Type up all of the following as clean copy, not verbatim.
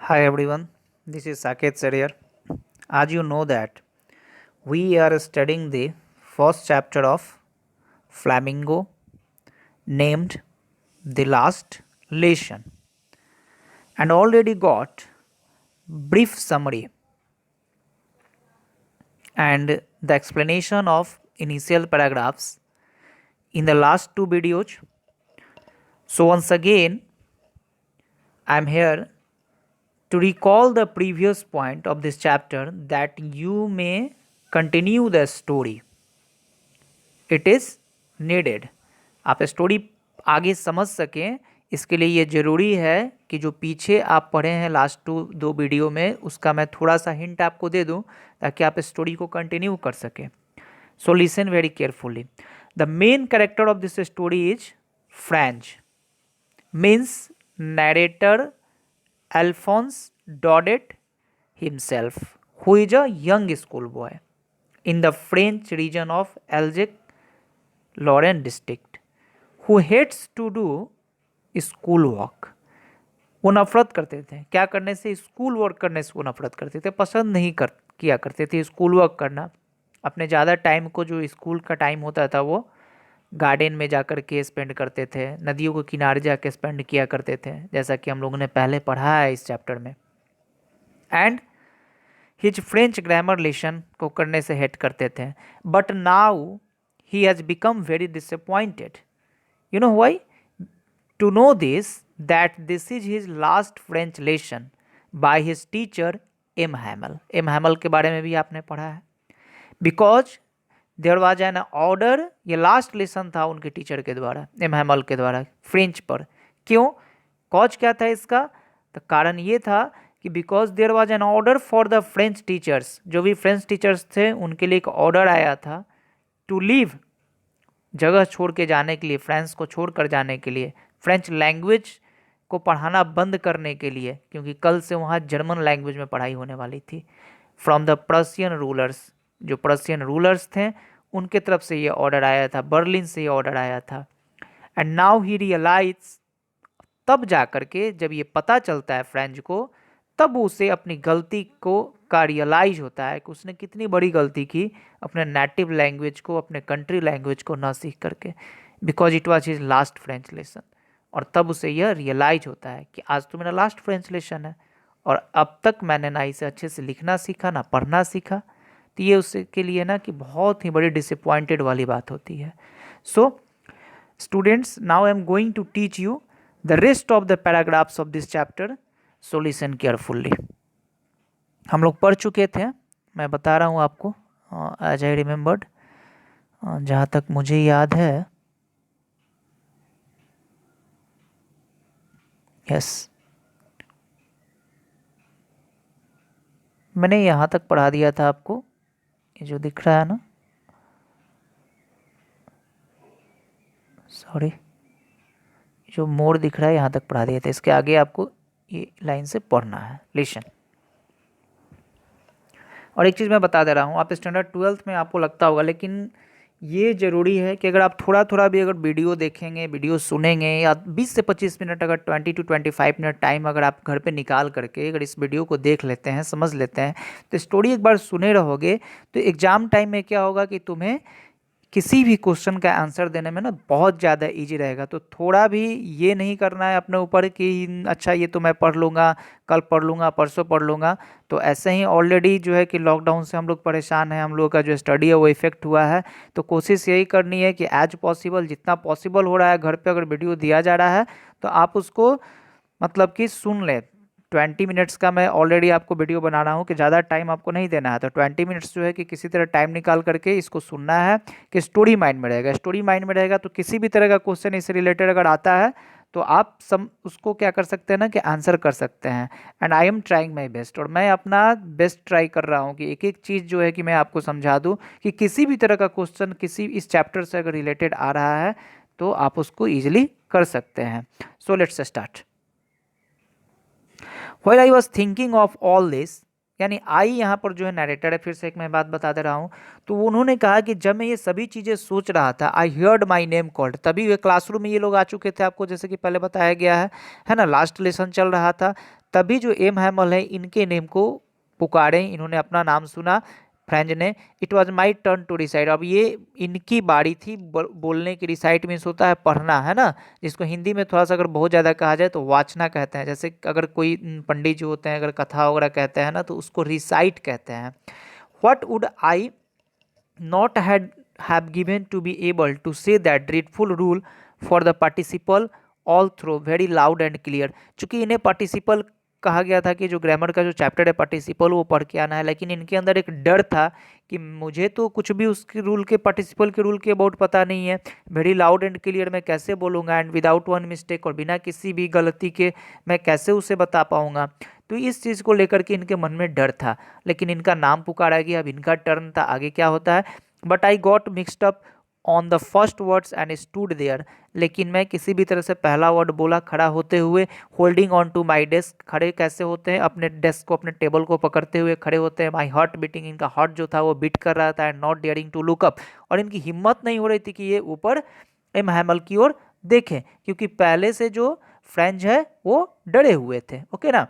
Hi everyone, this is Saket sir here. As you know that we are studying the first chapter of Flamingo named The Last Lesson and already got brief summary and the explanation of initial paragraphs in the last two videos. So once again I am here to recall the previous point of this chapter that you may continue the story. It is needed. आप story आगे समझ सकें इसके लिए ये ज़रूरी है कि जो पीछे आप पढ़े हैं लास्ट दो वीडियो में उसका मैं थोड़ा सा हिंट आपको दे दूं ताकि आप स्टोरी को कंटिन्यू कर सकें। So listen very carefully. The main character of this story is French means narrator Alphonse Daudet himself, who is a young schoolboy in the French region of Alsace-Lorraine district, who hates to do school work. वो नफरत करते थे क्या करने से? School work करने से वो नफरत करते थे, पसंद नहीं किया करते थे स्कूल वर्क करना। अपने ज़्यादा टाइम को जो स्कूल का टाइम होता था वो गार्डन में जाकर के स्पेंड करते थे, नदियों के किनारे जाकर स्पेंड किया करते थे, जैसा कि हम लोगों ने पहले पढ़ा है इस चैप्टर में। And his French grammar lesson को करने से हेट करते थे। But now he has become very disappointed. You know why? To know this that this is his last French lesson by his teacher M Hamel. M Hamel के बारे में भी आपने पढ़ा है। Because there was an order, ये last lesson था उनके टीचर के द्वारा, एम हैमल के द्वारा फ्रेंच पर। क्यों? कॉज क्या था इसका? तो कारण ये था कि because there was an order for the French teachers, जो भी फ्रेंच टीचर्स थे उनके लिए एक ऑर्डर आया था टू लीव, जगह छोड़ के जाने के लिए, फ्रांस को छोड़ कर जाने के लिए, फ्रेंच लैंग्वेज को पढ़ाना बंद करने के लिए, क्योंकि कल से वहाँ जर्मन लैंग्वेज में पढ़ाई होने वाली थी। फ्रॉम द प्रशियन रूलर्स, जो प्रशियन रूलर्स थे उनके तरफ से ये ऑर्डर आया था, बर्लिन से ये ऑर्डर आया था। एंड नाउ ही रियलाइज, तब जा कर के जब ये पता चलता है फ्रेंच को, तब उसे अपनी गलती को का रियलाइज होता है कि उसने कितनी बड़ी गलती की अपने नेटिव लैंग्वेज को, अपने कंट्री लैंग्वेज को ना सीख करके, because it was his last French lesson. और तब उसे यह रियलाइज होता है कि आज तो मेरा लास्ट फ्रेंच लेसन है और अब तक मैंने ना इसे अच्छे से लिखना सीखा ना पढ़ना सीखा। तो ये उसके लिए ना कि बहुत ही बड़ी डिसअपॉइंटेड वाली बात होती है। So students, now I am going to teach you the rest of the paragraphs of this chapter. So listen carefully. हम लोग पढ़ चुके थे, मैं बता रहा हूँ आपको एज आई रिमेम्बर्ड, जहाँ तक मुझे याद है। यस, मैंने यहाँ तक पढ़ा दिया था आपको, ये जो दिख रहा है ना, सॉरी, जो मोर दिख रहा है यहाँ तक पढ़ा दिया था। इसके आगे आपको ये लाइन से पढ़ना है। लिसन। और एक चीज़ मैं बता दे रहा हूँ, आप स्टैंडर्ड 12th में आपको लगता होगा, लेकिन ये ज़रूरी है कि अगर आप थोड़ा थोड़ा भी अगर वीडियो देखेंगे, वीडियो सुनेंगे, या 20 से 25 मिनट, अगर 20 to 25 मिनट टाइम अगर आप घर पे निकाल करके अगर इस वीडियो को देख लेते हैं, समझ लेते हैं, तो स्टोरी एक बार सुने रहोगे तो एग्ज़ाम टाइम में क्या होगा कि तुम्हें किसी भी क्वेश्चन का आंसर देने में ना बहुत ज़्यादा इजी रहेगा। तो थोड़ा भी ये नहीं करना है अपने ऊपर कि अच्छा ये तो मैं पढ़ लूँगा, कल पढ़ लूँगा, परसों पढ़ लूँगा। तो ऐसे ही ऑलरेडी जो है कि लॉकडाउन से हम लोग परेशान हैं, हम लोग का जो स्टडी है वो इफ़ेक्ट हुआ है। तो कोशिश यही करनी है कि एज पॉसिबल, जितना पॉसिबल हो रहा है, घर पर अगर वीडियो दिया जा रहा है तो आप उसको मतलब कि सुन लें। 20 मिनट्स का मैं ऑलरेडी आपको वीडियो बना रहा हूँ कि ज़्यादा टाइम आपको नहीं देना है। तो 20 मिनट्स जो है कि किसी तरह टाइम निकाल करके इसको सुनना है कि स्टोरी माइंड में रहेगा। स्टोरी माइंड में रहेगा तो किसी भी तरह का क्वेश्चन इससे रिलेटेड अगर आता है तो आप उसको क्या कर सकते हैं ना कि आंसर कर सकते हैं। And I am trying my best, और मैं अपना बेस्ट ट्राई कर रहा हूँ कि एक एक चीज़ जो है कि मैं आपको समझा दूँ कि किसी भी तरह का क्वेश्चन किसी इस चैप्टर से अगर रिलेटेड आ रहा है तो आप उसको ईजिली कर सकते हैं। So let's start. While I was thinking of all this, यानी आई यहाँ पर जो है नरेटर है। फिर से एक मैं बात बता दे रहा हूँ। तो उन्होंने कहा कि जब मैं ये सभी चीज़ें सोच रहा था, आई हियर्ड माई नेम कॉल्ड, तभी वे क्लासरूम में ये लोग आ चुके थे, आपको जैसे कि पहले बताया गया है ना, लास्ट लेसन चल रहा था। तभी जो एम हैमल है इनके नेम को पुकारे, इन्होंने अपना नाम सुना फ्रेंच ने। It was my turn to recite, अब ये इनकी बारी थी बोलने की। रिसाइट मीन्स होता है पढ़ना, है ना, जिसको हिंदी में थोड़ा सा अगर बहुत ज़्यादा कहा जाए तो वाचना कहते हैं। जैसे अगर कोई पंडित जी होते हैं, अगर कथा वगैरह कहते हैं ना, तो उसको रिसाइट कहते हैं। What would I not had have given to be able to say that dreadful rule for the participle all through very loud and clear। चूंकि इन्हें पार्टिसिपल कहा गया था कि जो ग्रामर का जो चैप्टर है पार्टिसिपल वो पढ़ के आना है, लेकिन इनके अंदर एक डर था कि मुझे तो कुछ भी उसके रूल के पार्टिसिपल के रूल के अबाउट पता नहीं है, वेरी लाउड एंड क्लियर मैं कैसे बोलूँगा, एंड विदाउट वन मिस्टेक, और बिना किसी भी गलती के मैं कैसे उसे बता पाऊंगा। तो इस चीज़ को लेकर के इनके मन में डर था। लेकिन इनका नाम पुकारा गया, अब इनका टर्न था, आगे क्या होता है। But I got mixed up on the first words and stood there, लेकिन मैं किसी भी तरह से पहला वर्ड बोला खड़ा होते हुए। Holding on to my desk, खड़े कैसे होते हैं, अपने डेस्क को, अपने टेबल को पकड़ते हुए खड़े होते हैं। माई हार्ट बीटिंग, इनका हार्ट जो था वो बीट कर रहा था। And not daring to look up, और इनकी हिम्मत नहीं हो रही थी कि ये ऊपर एम हैमल की ओर देखें, क्योंकि पहले से जो फ्रेंच है वो डरे हुए थे। ओके ना।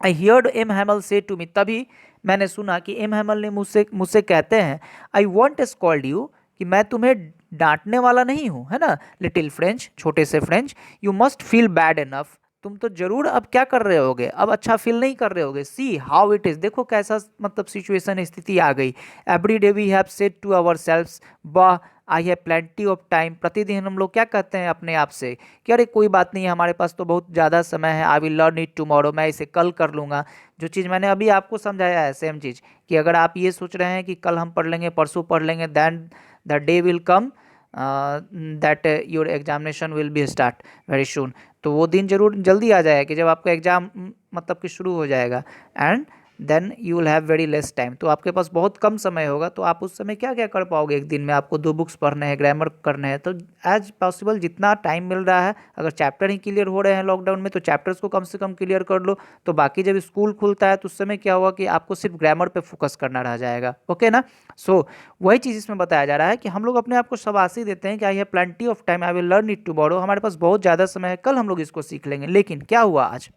आई हियर्ड एम हैमल से टू मी, तभी मैंने सुना कि एम हैमल ने मुझसे मुझसे कहते हैं, आई वॉन्ट स्कॉल्ड यू, कि मैं तुम्हें डांटने वाला नहीं हूँ, है ना, लिटिल फ्रेंच, छोटे से French, you must feel bad enough, तुम तो जरूर अब क्या कर रहे होगे, अब अच्छा फील नहीं कर रहे होगे। सी हाउ इट इज, देखो कैसा मतलब सिचुएशन, स्थिति आ गई। Every day we have said to ourselves, वाह I have plenty of time, प्रतिदिन हम लोग क्या कहते हैं अपने आप से कि अरे कोई बात नहीं है, हमारे पास तो बहुत ज़्यादा समय है। I will learn it tomorrow, मैं इसे कल कर लूँगा। जो चीज़ मैंने अभी आपको समझाया है, सेम चीज़, कि अगर आप ये सोच रहे हैं कि कल हम पढ़ लेंगे, परसों पढ़ लेंगे, then the day will come that your examination will be start very soon, तो वो दिन जरूर जल्दी आ जाएगा कि जब आपका एग्जाम मतलब कि शुरू हो जाएगा। And then you will have very less time, तो आपके पास बहुत कम समय होगा। तो आप उस समय क्या क्या कर पाओगे, एक दिन में आपको 2 बुक्स पढ़ने हैं, ग्रामर करने हैं, तो एज पॉसिबल जितना टाइम मिल रहा है, अगर चैप्टर ही क्लियर हो रहे हैं लॉकडाउन में तो चैप्टर्स को कम से कम क्लियर कर लो। तो बाकी जब स्कूल खुलता है तो उस समय क्या होगा कि आपको सिर्फ ग्रामर पे फोकस करना रह जाएगा। ओके ना। सो वही चीज़ इसमें बताया जा रहा है कि हम लोग अपने आप को शाबाशी देते हैं कि आई have plenty of time, I will learn it tomorrow, हमारे पास बहुत ज़्यादा समय है, कल हम लोग इसको सीख लेंगे। लेकिन क्या हुआ आज,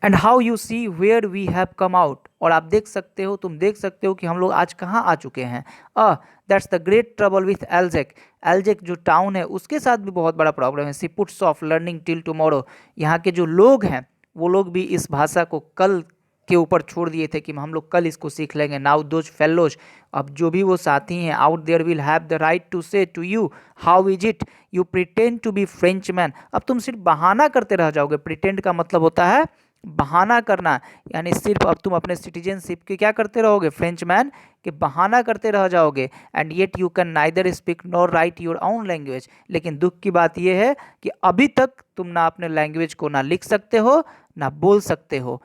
and how you see where we have come out, और आप देख सकते हो, तुम देख सकते हो कि हम लोग आज कहाँ आ चुके हैं। That's the great trouble with Alsace, Alsace जो टाउन है उसके साथ भी बहुत बड़ा प्रॉब्लम है। She puts off learning till tomorrow, यहाँ के जो लोग हैं वो लोग भी इस भाषा को कल के ऊपर छोड़ दिए थे कि हम लोग कल इसको सीख लेंगे। नाउ दोज फेलोज, अब जो भी वो साथी हैं out there will have the right to say to you how is it you pretend to be French man, अब तुम सिर्फ बहाना करते रह जाओगे। प्रिटेंड का मतलब होता है बहाना करना, यानी सिर्फ अब तुम अपने सिटीजनशिप के क्या करते रहोगे, फ्रेंचमैन के बहाना करते रह जाओगे। And yet you can neither speak nor right your own language, लेकिन दुख की बात यह है कि अभी तक तुम ना अपने लैंग्वेज को ना लिख सकते हो ना बोल सकते हो।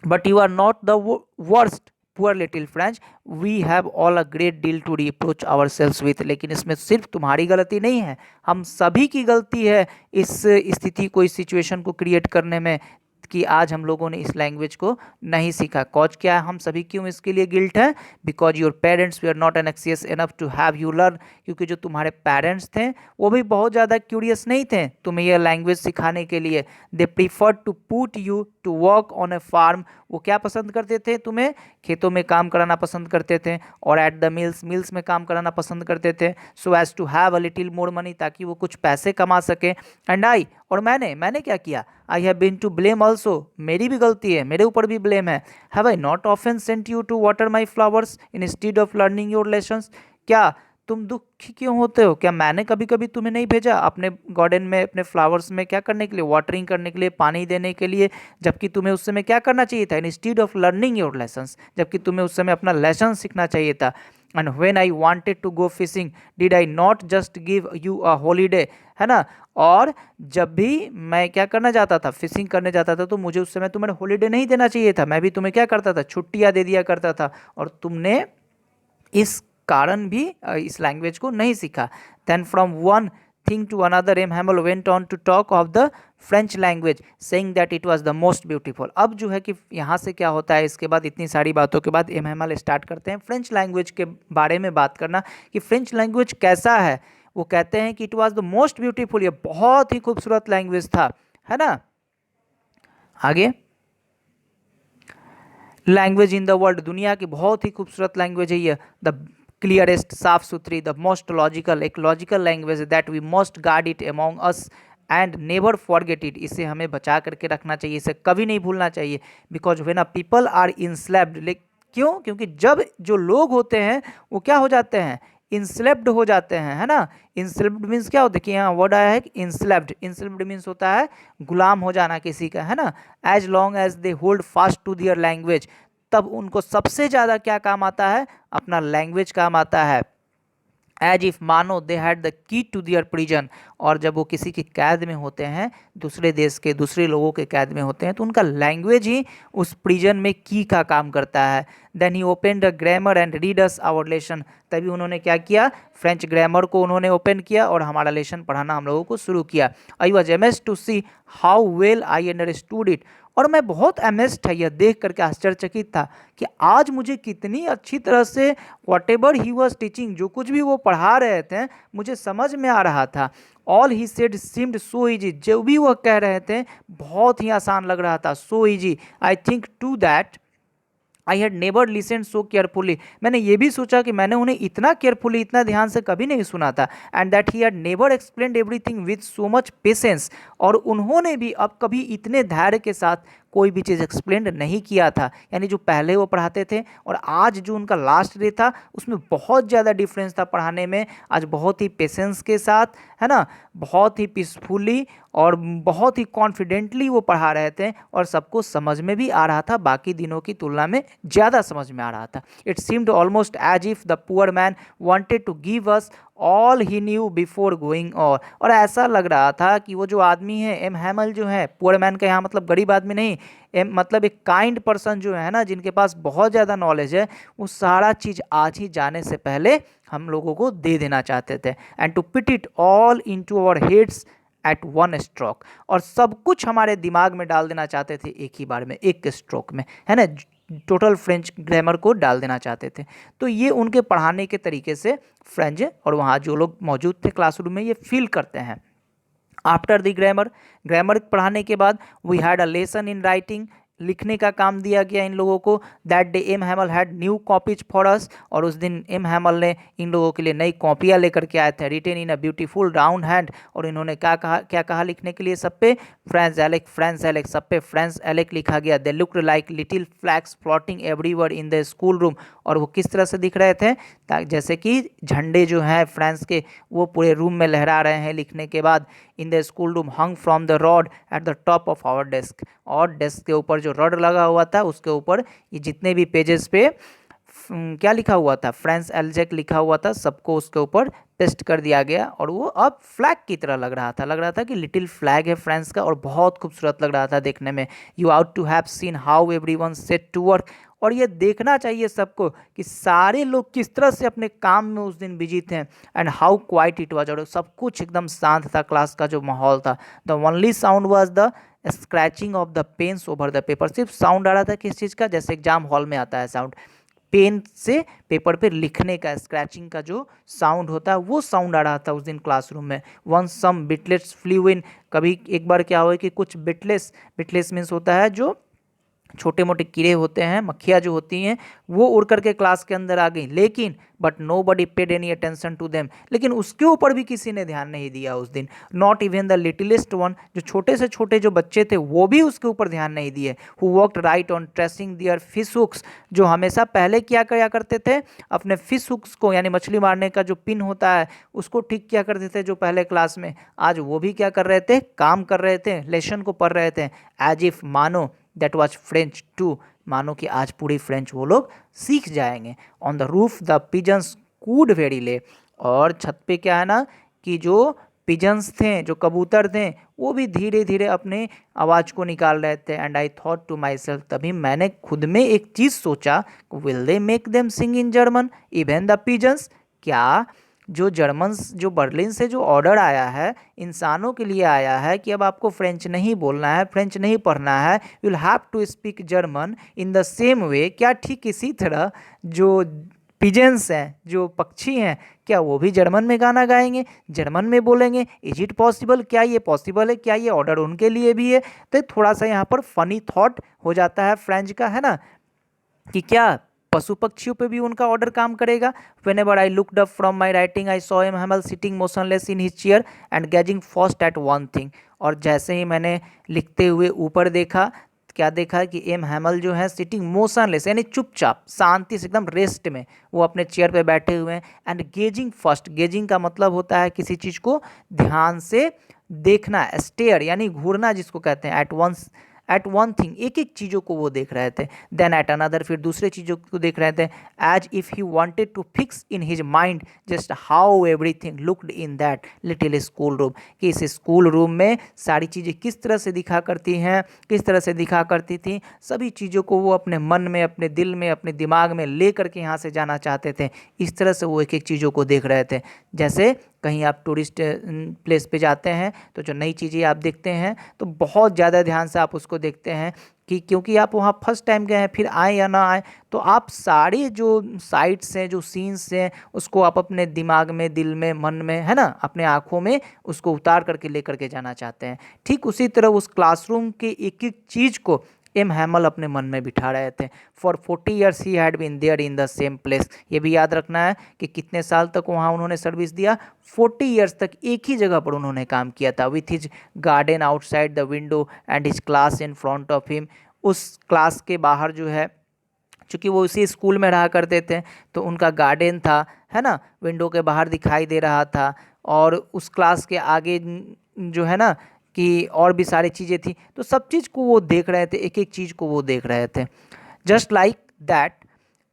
But you are not the worst poor little French, we have all a great deal to reproach ourselves with, लेकिन इसमें सिर्फ तुम्हारी गलती नहीं है, हम सभी की गलती है इस स्थिति को, इस सिचुएशन को क्रिएट करने में, कि आज हम लोगों ने इस लैंग्वेज को नहीं सीखा। कॉज क्या है, हम सभी क्यों इसके लिए गिल्ट है, because your parents we are not anxious enough to have you learn, क्योंकि जो तुम्हारे पेरेंट्स थे वो भी बहुत ज़्यादा क्यूरियस नहीं थे तुम्हें यह लैंग्वेज सिखाने के लिए। They prefer to put you to work on a farm, वो क्या पसंद करते थे, तुम्हें खेतों में काम कराना पसंद करते थे, और एट द मिल्स, मिल्स में काम कराना पसंद करते थे, so as to have a little more money, ताकि वो कुछ पैसे कमा सके। एंड आई, और मैंने क्या किया, I have been to blame also, मेरी भी गलती है, मेरे ऊपर भी ब्लेम है। Have I not often sent you to water my flowers instead of learning your lessons, क्या तुम दुखी क्यों होते हो, क्या मैंने कभी कभी तुम्हें नहीं भेजा अपने गार्डन में, अपने फ्लावर्स में क्या करने के लिए, वाटरिंग करने के लिए, पानी देने के लिए, जबकि तुम्हें उस समय क्या करना चाहिए था, instead of learning your lessons, जबकि तुम्हें उस समय अपना लेसन सीखना चाहिए था। And when I wanted to go fishing did I not just give you a holiday, है ना, और जब भी मैं क्या करना चाहता था, फिशिंग करने जाता था, तो मुझे उस समय तुम्हें हॉलीडे नहीं देना चाहिए था, मैं भी तुम्हें क्या करता था, छुट्टियां दे दिया करता था, और तुमने इस कारण भी इस लैंग्वेज को नहीं सीखा। Then from one thing to another, M. Hamel went on to talk of the French language, saying that it was the most beautiful. अब जो है कि यहाँ से क्या होता है, इसके बाद इतनी सारी बातों के बाद एम हैमल स्टार्ट करते हैं फ्रेंच लैंग्वेज के बारे में बात करना कि फ्रेंच लैंग्वेज कैसा है। वो कहते हैं कि it was the most beautiful, ये बहुत ही खूबसूरत लैंग्वेज था, है ना। आगे, लैंग्वेज इन द वर्ल्ड, दुनिया की बहुत ही खूबसूरत लैंग्वेज है ये। द क्लियरेस्ट, साफ सुथरी, द मोस्ट लॉजिकल, एक लॉजिकल लैंग्वेज है। That we must guard it among us and never forget it, इसे हमें बचा करके रखना चाहिए, इसे कभी नहीं भूलना चाहिए। Because when a people are enslaved, क्यों? क्योंकि जब जो लोग होते हैं वो क्या हो जाते हैं, इंस्लेप्ड हो जाते हैं, है ना। इंस्लेप्ड मीन्स क्या होता है, कि यहाँ वर्ड आया है कि इंस्लेप्ड, इंस्लेप्ड मीन्स होता है गुलाम हो जाना किसी का, है ना। As long as they hold fast to their language, तब उनको सबसे ज़्यादा क्या काम आता है, अपना लैंग्वेज काम आता है। एज इफ, मानो they had the key to their prison, और जब वो किसी की कैद में होते हैं, दूसरे देश के दूसरे लोगों के कैद में होते हैं, तो उनका लैंग्वेज ही उस प्रिजन में की का काम करता है। Then he open the grammar and read us our lesson, तभी उन्होंने क्या किया, फ्रेंच ग्रामर को उन्होंने ओपन किया और हमारा लेसन पढ़ाना हम लोगों को शुरू किया। I was amazed to see how well I understood it, और मैं बहुत अमेज्ड था, यह देख करके आश्चर्यचकित था कि आज मुझे कितनी अच्छी तरह से what ever he was teaching, जो कुछ भी वो पढ़ा रहे थे मुझे समझ में आ रहा था। All he said seemed so easy, जो भी वह कह रहे थे बहुत ही आसान लग रहा था, so easy. I think too that I had never listen so carefully, मैंने ये भी सोचा कि मैंने उन्हें इतना केयरफुली, इतना ध्यान से कभी नहीं सुना था। And that he had never explained everything with so much patience, और उन्होंने भी अब कभी इतने धैर्य के साथ कोई भी चीज़ एक्सप्लेन नहीं किया था। यानी जो पहले वो पढ़ाते थे और आज जो उनका लास्ट डे था, उसमें बहुत ज़्यादा डिफरेंस था पढ़ाने में। आज बहुत ही पेशेंस के साथ, है ना, बहुत ही पीसफुली और बहुत ही कॉन्फिडेंटली वो पढ़ा रहे थे, और सबको समझ में भी आ रहा था, बाकी दिनों की तुलना में ज़्यादा समझ में आ रहा था। It seemed almost as if the poor man wanted to give us all he knew before going on, और ऐसा लग रहा था कि वो जो आदमी है, एम हैमल जो है, पुअर मैन का यहाँ मतलब गरीब आदमी नहीं, एम मतलब एक काइंड पर्सन जो है ना, जिनके पास बहुत ज़्यादा नॉलेज है, वो सारा चीज़ आज ही जाने से पहले हम लोगों को दे देना चाहते थे। And to put it all into our heads at one stroke, और सब कुछ हमारे दिमाग में डाल देना चाहते थे एक ही बार में, एक स्ट्रोक में, है ना, टोटल फ्रेंच ग्रामर को डाल देना चाहते थे। तो ये उनके पढ़ाने के तरीके से फ्रेंच, और वहाँ जो लोग मौजूद थे क्लासरूम में, ये फील करते हैं। आफ्टर द ग्रामर, ग्रामर पढ़ाने के बाद we had a lesson in writing, लिखने का काम दिया गया इन लोगों को। That day M Hamel had new copies for us, और उस दिन एम हैमल ने इन लोगों के लिए नई कॉपियाँ लेकर के आए थे। Written in a beautiful round hand, और इन्होंने क्या कहा लिखने के लिए, सब पे फ्रेंच एलेक, फ्रेंच एलेक, सब पे फ्रेंच एलेक लिखा गया। They looked like little flags floating everywhere in the school room, और वो किस तरह से दिख रहे थे, जैसे कि झंडे जो हैं फ्रांस के, वो पूरे रूम में लहरा रहे हैं लिखने के बाद। In the school room hung from the rod at the top of our desk, और डेस्क के ऊपर जो रॉड लगा हुआ था उसके ऊपर ये जितने भी पेजेस पे क्या लिखा हुआ था, फ्रेंच एल्जेक लिखा हुआ था, सबको उसके ऊपर पेस्ट कर दिया गया, और वो अब फ्लैग की तरह लग रहा था कि लिटिल फ्लैग है फ्रांस का, और बहुत खूबसूरत लग रहा था देखने में। You ought to have seen how everyone set to work, और ये देखना चाहिए सबको कि सारे लोग किस तरह से अपने काम में उस दिन बिजी थे। And how quite it was, और सब कुछ एकदम शांत था, क्लास का जो माहौल था। The only sound was the scratching of the pens over the paper, सिर्फ साउंड आ रहा था किस चीज़ का, जैसे एग्जाम हॉल में आता है साउंड, पेन से पेपर पे लिखने का स्क्रैचिंग का जो साउंड होता है, वो साउंड आ रहा था उस दिन क्लासरूम में। वन सम बिटलेट्स फ्लू इन, कभी एक बार क्या हुआ कि कुछ बिटलेस, बिटलेस मीन्स होता है जो छोटे मोटे कीड़े होते हैं, मक्खियाँ जो होती हैं, वो उड़ करके क्लास के अंदर आ गई। लेकिन but nobody paid any attention to them, लेकिन उसके ऊपर भी किसी ने ध्यान नहीं दिया उस दिन। नॉट इवन द लिटिलेस्ट वन, जो छोटे से छोटे जो बच्चे थे वो भी उसके ऊपर ध्यान नहीं दिए। Who worked right on tracing their fish hooks, जो हमेशा पहले क्या किया करते थे, अपने फिश हुक्स को, यानी मछली मारने का जो पिन होता है उसको ठीक किया करते थे जो पहले क्लास में, आज वो भी क्या कर रहे थे, काम कर रहे थे, लेसन को पढ़ रहे थे। एज इफ, मानो, दैट वॉज फ्रेंच टू, मानो कि आज पूरी फ्रेंच वो लोग सीख जाएंगे। On the roof the pigeons cooed very low, और छत पे क्या है ना कि जो पिजन्स थे, जो कबूतर थे, वो भी धीरे धीरे अपने आवाज़ को निकाल रहे थे। And I thought to myself, तभी मैंने खुद में एक चीज़ सोचा, will they make them sing in German even the pigeons, क्या जो बर्लिन से जो ऑर्डर आया है इंसानों के लिए आया है कि अब आपको फ्रेंच नहीं बोलना है, फ्रेंच नहीं पढ़ना है, you will have to speak German in the same way. क्या ठीक इसी तरह जो पिजेंस हैं, जो पक्षी हैं, क्या वो भी जर्मन में गाना गाएंगे, जर्मन में बोलेंगे? Is it possible? क्या ये पॉसिबल है? क्या ये ऑर्डर उनके लिए भी है? तो थोड़ा सा यहाँ पर फनी थॉट हो जाता है फ्रेंच का, है ना, कि क्या पशु पक्षियों पे भी उनका ऑर्डर काम करेगा। Whenever I looked up from my writing, I saw him Hamel sitting motionless in his chair and gazing first at one thing। और जैसे ही मैंने लिखते हुए ऊपर देखा, क्या देखा कि एम हैमल जो है सिटिंग मोशनलेस यानी चुपचाप शांति से एकदम रेस्ट में वो अपने चेयर पे बैठे हुए हैं। एंड गेजिंग फर्स्ट, गेजिंग का मतलब होता है किसी चीज़ को ध्यान से देखना, स्टेयर यानी घूरना जिसको कहते हैं, एट वन थिंग एक एक चीज़ों को वो देख रहे थे। देन एट अनदर, फिर दूसरे चीज़ों को देख रहे थे। As if he wanted to fix in his mind just how everything looked in that little school room, कि इस स्कूल रूम में सारी चीज़ें किस तरह से दिखा करती हैं, किस तरह से दिखा करती थी, सभी चीज़ों को वो अपने मन में, अपने दिल में, अपने दिमाग में ले करके यहाँ से जाना चाहते थे। इस तरह से वो एक एक चीज़ों को देख रहे थे। जैसे कहीं आप टूरिस्ट प्लेस पे जाते हैं तो जो नई चीज़ें आप देखते हैं तो बहुत ज़्यादा ध्यान से आप उसको देखते हैं, कि क्योंकि आप वहाँ फर्स्ट टाइम गए हैं, फिर आए या ना आए, तो आप सारे जो साइट्स हैं, जो सीन्स हैं, उसको आप अपने दिमाग में, दिल में, मन में, है ना, अपने आँखों में उसको उतार करके ले करके जाना चाहते हैं। ठीक उसी तरह उस क्लासरूम के एक एक चीज़ को एम हैमल अपने मन में बिठा रहे थे। For 40 years he had been there in the same place. ये भी याद रखना है कि कितने साल तक वहाँ उन्होंने सर्विस दिया, 40 ईयर्स तक एक ही जगह पर उन्होंने काम किया था। With his garden outside the window and his class in front of him. उस क्लास के बाहर जो है, चूँकि वो उसी स्कूल में रहा करते थे, तो उनका गार्डन था, है ना, विंडो के बाहर दिखाई दे रहा था। और उस क्लास के आगे जो है ना कि और भी सारी चीज़ें थी, तो सब चीज़ को वो देख रहे थे, एक एक चीज़ को वो देख रहे थे। Just like that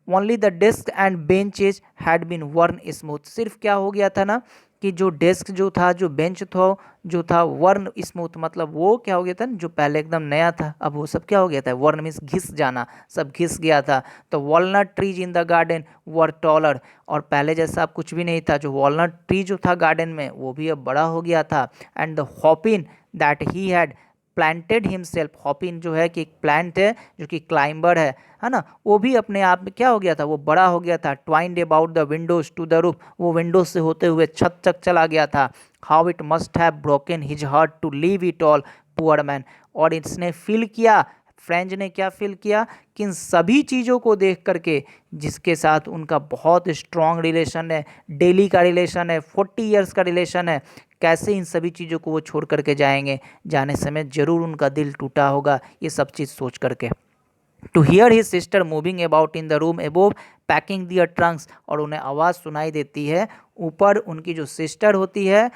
only the desk and benches had been worn smooth. सिर्फ क्या हो गया था ना कि जो डेस्क जो था, जो बेंच था, जो था वर्न स्मूथ, मतलब वो क्या हो गया था, जो पहले एकदम नया था अब वो सब क्या हो गया था, वर्न मीन्स घिस जाना, सब घिस गया था। तो walnut trees in the garden were taller, और पहले जैसा अब कुछ भी नहीं था, जो वॉलनट ट्री जो था गार्डन में वो भी अब बड़ा हो गया था। And the hopping that he had planted himself, hopping जो है कि एक प्लांट है जो कि क्लाइंबर है ना, वो भी अपने आप में क्या हो गया था, वो बड़ा हो गया था। Twined about the windows to the roof, वो विंडोज से होते हुए छत तक चला गया था। How it must have broken his heart to leave it all poor man. और इसने फील किया, फ्रेंच ने क्या फील किया, कि इन सभी चीज़ों को देख करके, जिसके साथ उनका बहुत स्ट्रॉन्ग रिलेशन है, डेली का रिलेशन है, 40 ईयर्स का रिलेशन है, कैसे इन सभी चीज़ों को वो छोड़ करके जाएंगे, जाने समय ज़रूर उनका दिल टूटा होगा, ये सब चीज़ सोच करके। To hear his sister moving about in the room above packing their trunks, और उन्हें आवाज़ सुनाई देती है ऊपर, उनकी जो सिस्टर होती है,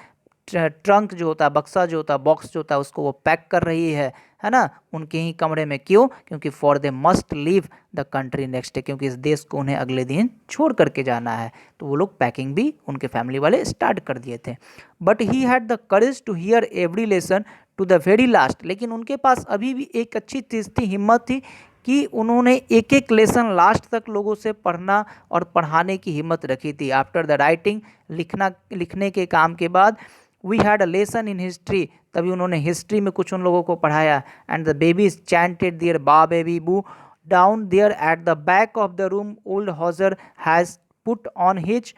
ट्रंक जो होता है, बक्सा जो होता है, बॉक्स जो होता है, उसको वो पैक कर रही है ना, उनके ही कमरे में। क्यों? क्योंकि for they must leave the country next day, क्योंकि इस देश को उन्हें अगले दिन छोड़ करके जाना है। तो वो लोग पैकिंग भी उनके फैमिली वाले स्टार्ट कर दिए थे। But he had the courage to hear every lesson to the very last, लेकिन उनके पास अभी भी एक अच्छी चीज़ थी, हिम्मत थी, कि उन्होंने एक एक लेसन लास्ट तक लोगों से पढ़ना और पढ़ाने की हिम्मत रखी थी। आफ्टर द राइटिंग, लिखने के काम के बाद, we had a lesson in history, तभी उन्होंने हिस्ट्री में कुछ उन लोगों को पढ़ाया। And the babies chanted their ba be bi bu down there at the back of the room old Hauser has put on his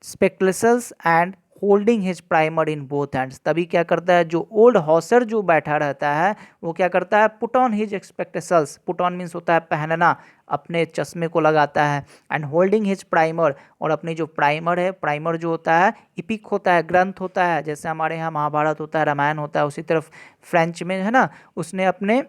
spectacles and holding his primer in both hands. तभी क्या करता है, जो ओल्ड हॉसर जो बैठा रहता है वो क्या करता है, put on his spectacles, put on means होता है पहनना, अपने चश्मे को लगाता है। एंड होल्डिंग हिज प्राइमर, और अपनी जो प्राइमर है, प्राइमर जो होता है इपिक होता है, ग्रंथ होता है, जैसे हमारे यहाँ महाभारत होता है, रामायण होता है, उसी तरफ फ्रेंच में है ना, उसने अपने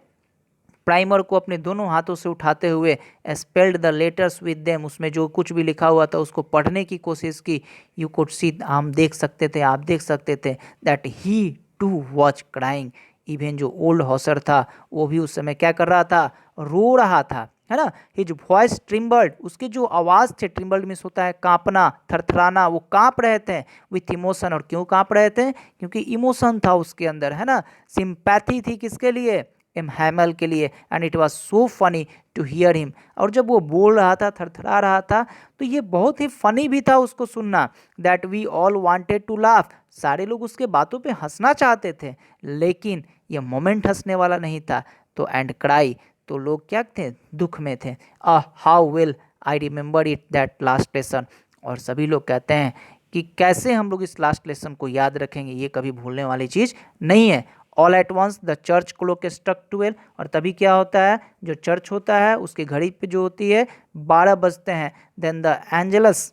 प्राइमर को अपने दोनों हाथों से उठाते हुए spelled the letters with them, उसमें जो कुछ भी लिखा हुआ था उसको पढ़ने की कोशिश की। यू कुड सी, हम देख सकते थे, आप देख सकते थे, that he too watch crying, even जो ओल्ड हॉसर था वो भी उस समय क्या कर रहा था, रो रहा था, है ना। हिज वॉइस ट्रिम्बल्ड, उसके जो आवाज़ थे, ट्रिम्बल्ड मीन्स होता है कांपना, थरथराना, वो कांप रहे थे विथ इमोशन। और क्यों कांप रहे थे? क्योंकि इमोशन था उसके अंदर, है ना। सिंपैथी थी किसके लिए? एम हैमल के लिए, and it was so funny to hear him. और जब वो बोल रहा था, थरथरा रहा था, तो ये बहुत ही फनी भी था उसको सुनना। That we all wanted to laugh, सारे लोग उसके बातों पे हंसना चाहते थे, लेकिन ये मोमेंट हंसने वाला नहीं था। तो एंड क्राई, तो लोग क्या थे, दुख में थे। How will I remember it that last lesson, और सभी लोग कहते हैं कि कैसे हम लोग इस लास्ट लेसन को याद रखेंगे, ये कभी भूलने वाली चीज़ नहीं है। All at once the church clock struck 12, और तभी क्या होता है, जो चर्च होता है उसकी घड़ी पे जो होती है 12 बजते हैं। Then the Angelus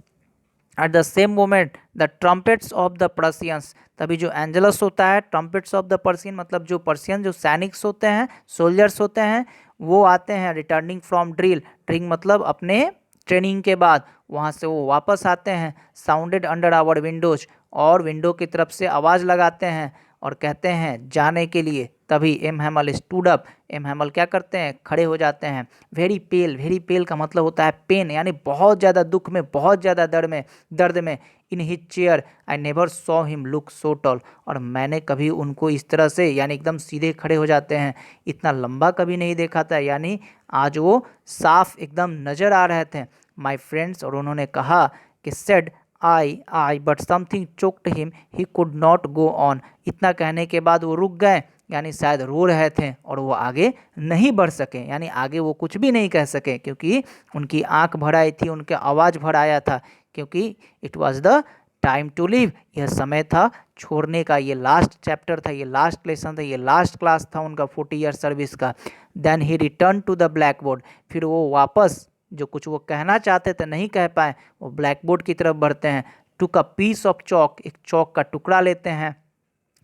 at the same moment the trumpets of the Prussians, तभी जो एंजलस होता है, ट्रम्पेट्स ऑफ द पर्सियन मतलब जो पर्सियन जो सैनिक्स होते हैं, सोल्जर्स होते हैं, वो आते हैं रिटर्निंग फ्रॉम ड्रिल, ड्रिल मतलब अपने ट्रेनिंग के बाद वहाँ से वो वापस आते हैं। साउंडेड अंडर आवर विंडोज, और विंडो की तरफ से आवाज़ लगाते हैं और कहते हैं जाने के लिए। तभी M Hamel stood up, M Hamel क्या करते हैं, खड़े हो जाते हैं। वेरी पेल, वेरी पेल का मतलब होता है पेन, यानी बहुत ज़्यादा दुख में, बहुत ज़्यादा दर्द में। In his chair I never saw him look so tall, और मैंने कभी उनको इस तरह से यानी एकदम सीधे खड़े हो जाते हैं, इतना लंबा कभी नहीं देखा था, यानी आज वो साफ एकदम नज़र आ रहे थे। माई फ्रेंड्स, और उन्होंने कहा कि said I but something choked him, he could not go on, इतना कहने के बाद वो रुक गए, यानी शायद रो रहे थे और वो आगे नहीं बढ़ सके, यानी आगे वो कुछ भी नहीं कह सके, क्योंकि उनकी आंख भर आई थी, उनके आवाज़ भर आया था, क्योंकि it was the time to leave, यह समय था छोड़ने का, ये लास्ट चैप्टर था, ये लास्ट लेसन था, ये लास्ट क्लास था उनका 40 ईयर सर्विस का। Then he return to the blackboard, फिर वो वापस जो कुछ वो कहना चाहते थे नहीं कह पाए, वो ब्लैक बोर्ड की तरफ बढ़ते हैं। Took a piece of chalk, एक चौक का टुकड़ा लेते हैं,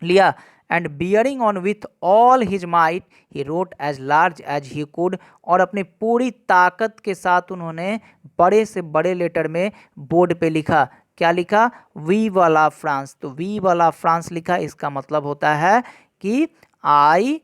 लिया, and bearing on with all his might he wrote as large as he could, और अपनी पूरी ताकत के साथ उन्होंने बड़े से बड़े लेटर में बोर्ड पे लिखा। क्या लिखा, वी वाला फ्रांस, तो वी वाला फ्रांस लिखा, इसका मतलब होता है कि आई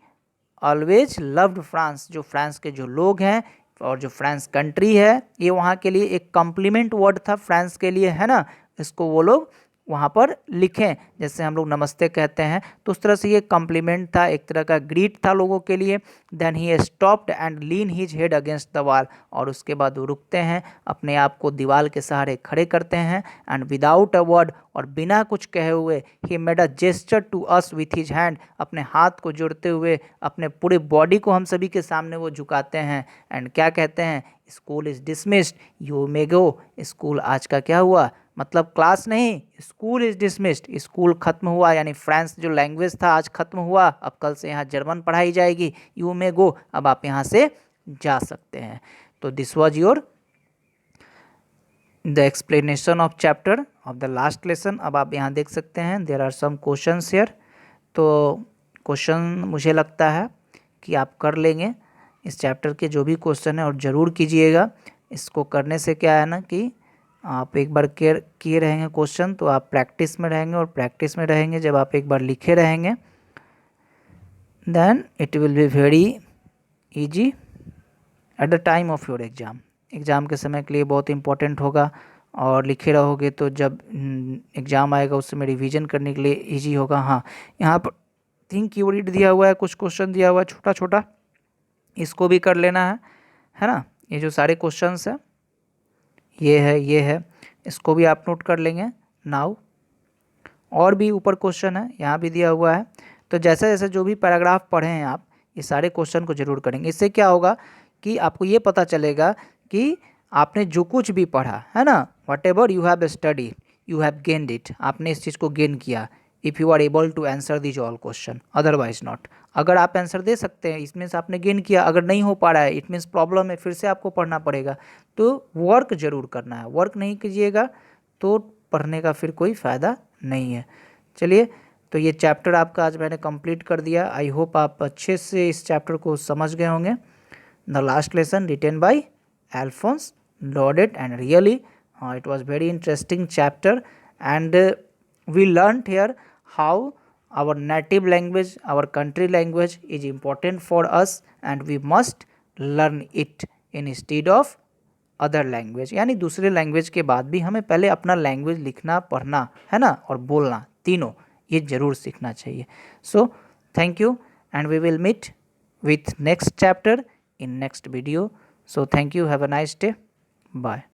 ऑलवेज लव्ड फ्रांस, जो फ्रांस के जो लोग हैं और जो फ्रांस कंट्री है, ये वहाँ के लिए एक कॉम्प्लीमेंट वर्ड था फ्रांस के लिए, है ना, इसको वो लोग वहाँ पर लिखें, जैसे हम लोग नमस्ते कहते हैं, तो उस तरह से ये कॉम्प्लीमेंट था, एक तरह का ग्रीट था लोगों के लिए। Then he stopped and lean his head against the wall, और उसके बाद वो रुकते हैं, अपने आप को दीवार के सहारे खड़े करते हैं। एंड विदाउट अ वर्ड, और बिना कुछ कहे हुए, he made a gesture to us with his hand, अपने हाथ को जोड़ते हुए अपने पूरे बॉडी को हम सभी के सामने वो झुकाते हैं। एंड क्या कहते हैं, school is dismissed, you may go, school आज का क्या हुआ, मतलब क्लास नहीं, स्कूल इज डिसमिस्ड, स्कूल खत्म हुआ, यानी फ्रेंच जो लैंग्वेज था आज खत्म हुआ, अब कल से यहाँ जर्मन पढ़ाई जाएगी। यू मे गो, अब आप यहाँ से जा सकते हैं। तो this was your the explanation of chapter of the last lesson. अब आप यहाँ देख सकते हैं there are some questions here, तो क्वेश्चन मुझे लगता है कि आप कर लेंगे इस चैप्टर के जो भी क्वेश्चन है, और ज़रूर कीजिएगा। इसको करने से क्या है ना कि आप एक बार किए रहेंगे क्वेश्चन, तो आप प्रैक्टिस में रहेंगे, और प्रैक्टिस में रहेंगे जब आप एक बार लिखे रहेंगे, then it will be very easy at the time of your exam. Exam के समय के लिए बहुत इंपॉर्टेंट होगा, और लिखे रहोगे तो जब एग्ज़ाम आएगा उस समय रिवीजन करने के लिए इजी होगा। हाँ, यहाँ पर थिंक कीवर्ड दिया हुआ है, कुछ क्वेश्चन दिया हुआ है छोटा छोटा, इसको भी कर लेना है ना। ये जो सारे क्वेश्चंस हैं, ये है, इसको भी आप नोट कर लेंगे नाउ। और भी ऊपर क्वेश्चन है, यहाँ भी दिया हुआ है, तो जैसे जैसे जो भी पैराग्राफ पढ़े हैं आप, ये सारे क्वेश्चन को जरूर करेंगे। इससे क्या होगा कि आपको ये पता चलेगा कि आपने जो कुछ भी पढ़ा है ना, whatever you have study you have gained it, आपने इस चीज़ को गेन किया। If you are able to answer this all question, otherwise not. अगर आप आंसर दे सकते हैं, इसमें से आपने गेन किया, अगर नहीं हो पा रहा है इट मीन्स प्रॉब्लम है, फिर से आपको पढ़ना पड़ेगा। तो वर्क जरूर करना है, वर्क नहीं कीजिएगा तो पढ़ने का फिर कोई फ़ायदा नहीं है। चलिए, तो ये चैप्टर आपका आज मैंने कंप्लीट कर दिया। आई होप आप अच्छे से इस चैप्टर को समझ गए होंगे। The last lesson written by Alphonse Daudet, and really it was very interesting chapter, and we learned here how our native language, our country language is important for us, and we must learn it instead of other language, यानी दूसरे language के बाद भी हमें पहले अपना language लिखना, पढ़ना, है ना, और बोलना, तीनों ये ज़रूर सीखना चाहिए। So thank you, and we will meet with next chapter in next video. So thank you, have a nice day, bye.